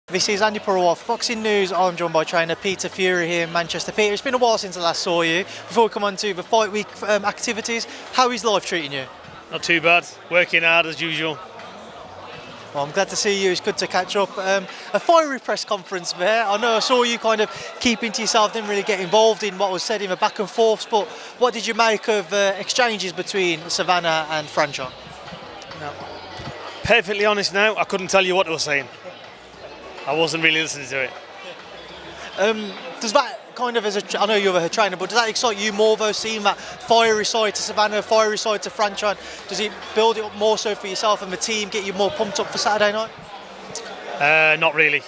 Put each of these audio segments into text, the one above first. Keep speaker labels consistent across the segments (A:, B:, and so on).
A: This is Andi Purewal for Boxing News. I'm joined by trainer Peter Fury here in Manchester. Peter, it's been a while since I last saw you. Before we come on to the fight week activities, how is life treating you?
B: Not too bad, working hard as usual.
A: Well, I'm glad to see you. It's good to catch up. A fiery press conference there. I know I saw you kind of keeping to yourself, didn't really get involved in what was said in the back and forths, but what did you make of exchanges between Savannah and Franchon?
B: No. Perfectly honest now, I couldn't tell you what they were saying. I wasn't really listening to it.
A: Does that kind of, I know you're her trainer, but does that excite you more though, seeing that fiery side to Savannah, fiery side to Franchon? Does it build it up more so for yourself and the team, get you more pumped up for Saturday night?
B: Not really.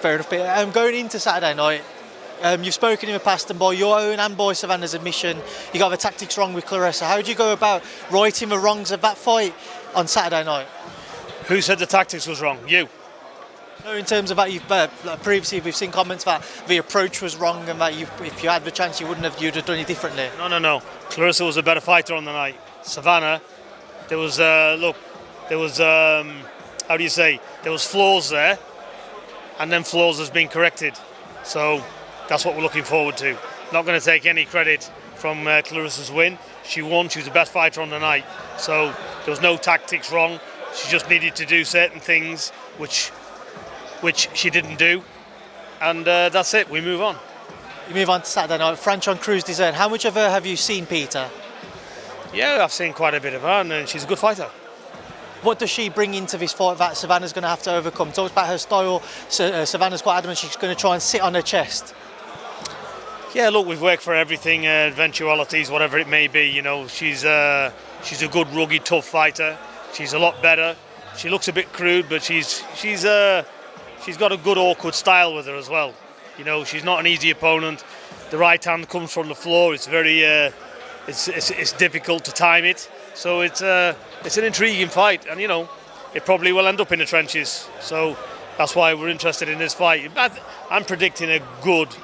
A: Fair enough, Peter. Going into Saturday night, you've spoken in the past, and by your own and by Savannah's admission, you got the tactics wrong with Claressa. How do you go about righting the wrongs of that fight on Saturday night?
B: Who said the tactics was wrong? You.
A: No, in terms of that, you've previously we've seen comments that the approach was wrong and that if you had the chance, you'd have done it differently.
B: No. Claressa was a better fighter on the night. Savannah, there was how do you say? There was flaws there, and then flaws has been corrected. So that's what we're looking forward to. Not going to take any credit from Claressa's win. She won. She was the best fighter on the night. So there was no tactics wrong. She just needed to do certain things which she didn't do, and that's it. We move on.
A: You move on to Saturday night. Franchon Crews-Dezurn. How much of her have you seen, Peter?
B: Yeah, I've seen quite a bit of her, and she's a good fighter.
A: What does she bring into this fight that Savannah's going to have to overcome? Talks about her style. Savannah's quite adamant she's going to try and sit on her chest.
B: Yeah, look, we've worked for everything, eventualities, whatever it may be. You know, she's a good, rugged, tough fighter. She's a lot better. She looks a bit crude, but she's got a good awkward style with her as well. You know, she's not an easy opponent. The right hand comes from the floor. It's very it's difficult to time it. So it's an intriguing fight, and you know, it probably will end up in the trenches. So that's why we're interested in this fight. I'm predicting a good,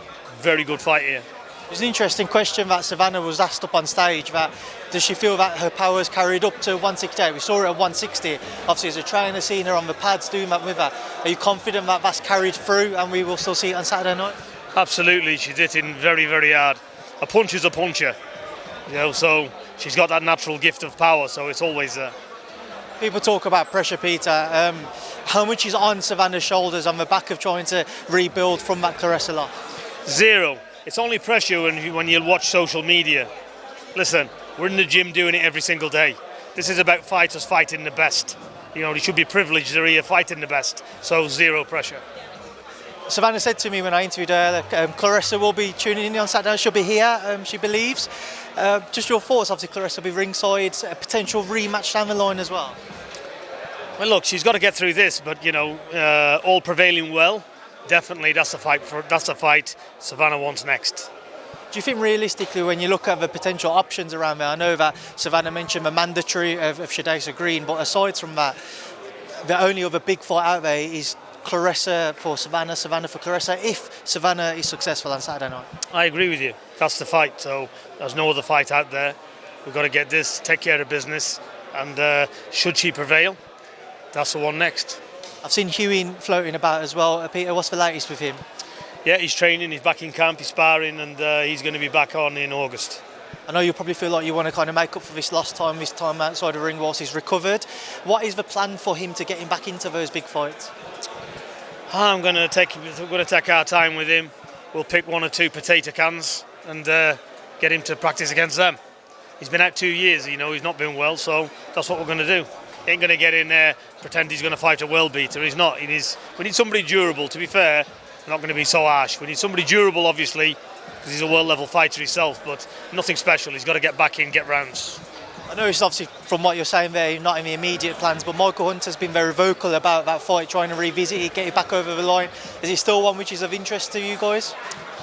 B: very good fight here.
A: There's an interesting question that Savannah was asked up on stage, that does she feel that her power's carried up to 168? We saw her at 160. Obviously, as a trainer, seeing her on the pads doing that with her. Are you confident that that's carried through and we will still see it on Saturday night?
B: Absolutely. She's hitting very, very hard. A punch is a puncher. You know, so she's got that natural gift of power, so it's always there.
A: People talk about pressure, Peter. How much is on Savannah's shoulders on the back of trying to rebuild from that Claressa loss?
B: Zero. It's only pressure when you watch social media. Listen, we're in the gym doing it every single day. This is about fighters fighting the best. You know, they should be privileged they're here fighting the best. So zero pressure.
A: Savannah said to me when I interviewed her that Claressa will be tuning in on Saturday. She'll be here, she believes. Just your thoughts, obviously Claressa will be ringside, a potential rematch down the line as well.
B: Well, look, she's got to get through this, but you know, all prevailing well. Definitely, that's the fight Savannah wants next.
A: Do you think realistically, when you look at the potential options around there, I know that Savannah mentioned the mandatory of Shadesa Green, but aside from that, the only other big fight out there is Claressa for Savannah, Savannah for Claressa, if Savannah is successful on Saturday night.
B: I agree with you. That's the fight. So there's no other fight out there. We've got to get this, take care of business, and should she prevail, that's the one next.
A: I've seen Hughie floating about as well. Peter, what's the latest with him?
B: Yeah, he's training, he's back in camp, he's sparring, and he's going to be back on in August.
A: I know you probably feel like you want to kind of make up for this lost time, this time outside the ring whilst he's recovered. What is the plan for him to get him back into those big fights?
B: We're going to take our time with him. We'll pick one or two potato cans and get him to practice against them. He's been out 2 years, you know, he's not been well, so that's what we're going to do. He ain't going to get in there, pretend he's going to fight a world beater. He's not. We need somebody durable. To be fair, we're not going to be so harsh. We need somebody durable, obviously, because he's a world-level fighter himself, but nothing special. He's got to get back in, get rounds.
A: I know it's obviously, from what you're saying there, not in the immediate plans, but Michael Hunter's been very vocal about that fight, trying to revisit it, get it back over the line. Is it still one which is of interest to you guys?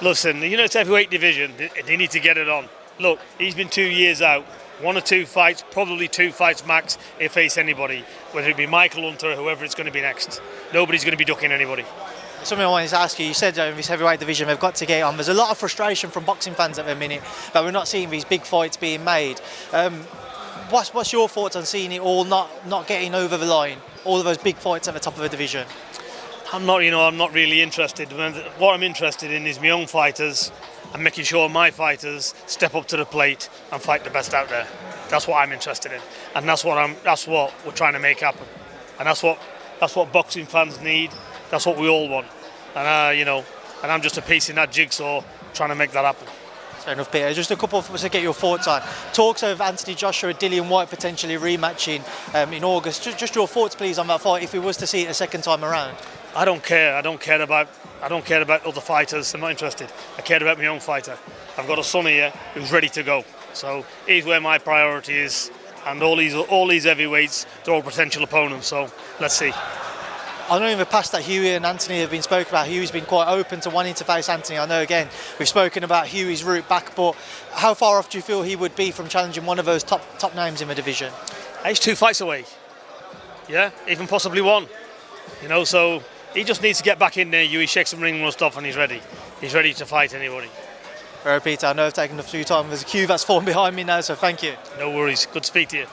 B: Listen, you know, it's heavyweight division. They need to get it on. Look, he's been 2 years out. 1 or 2 fights, probably 2 fights max, if he face anybody, whether it be Michael Hunter or whoever it's going to be next. Nobody's going to be ducking anybody.
A: Something I wanted to ask you said in this heavyweight division they've got to get on. There's a lot of frustration from boxing fans at the minute that we're not seeing these big fights being made. What's your thoughts on seeing it all not getting over the line? all of those big fights at the top of the division?
B: I'm not really interested. What I'm interested in is my own fighters and making sure my fighters step up to the plate and fight the best out there. That's what I'm interested in, and that's what we're trying to make happen, and that's what boxing fans need. That's what we all want, and and I'm just a piece in that jigsaw trying to make that happen.
A: Fair enough, Peter. Just a couple of us to get your thoughts on talks of Anthony Joshua, Dillian White potentially rematching in August. Just your thoughts, please, on that fight if we was to see it a second time around.
B: I don't care about other fighters. I'm not interested. I care about my own fighter. I've got a son here who's ready to go. So he's where my priority is. And all these heavyweights, they're all potential opponents. So let's see.
A: I know in the past that Hughie and Anthony have been spoken about. Hughie's been quite open to wanting to face Anthony. I know, again, we've spoken about Hughie's route back, but how far off do you feel he would be from challenging one of those top names in the division?
B: He's 2 fights away. Yeah, even possibly 1. So he just needs to get back in there. Hughie shakes some ring rust off and he's ready. He's ready to fight anybody.
A: All right, Peter, I know I've taken a few time. There's a queue that's fallen behind me now, so thank you.
B: No worries. Good to speak to you.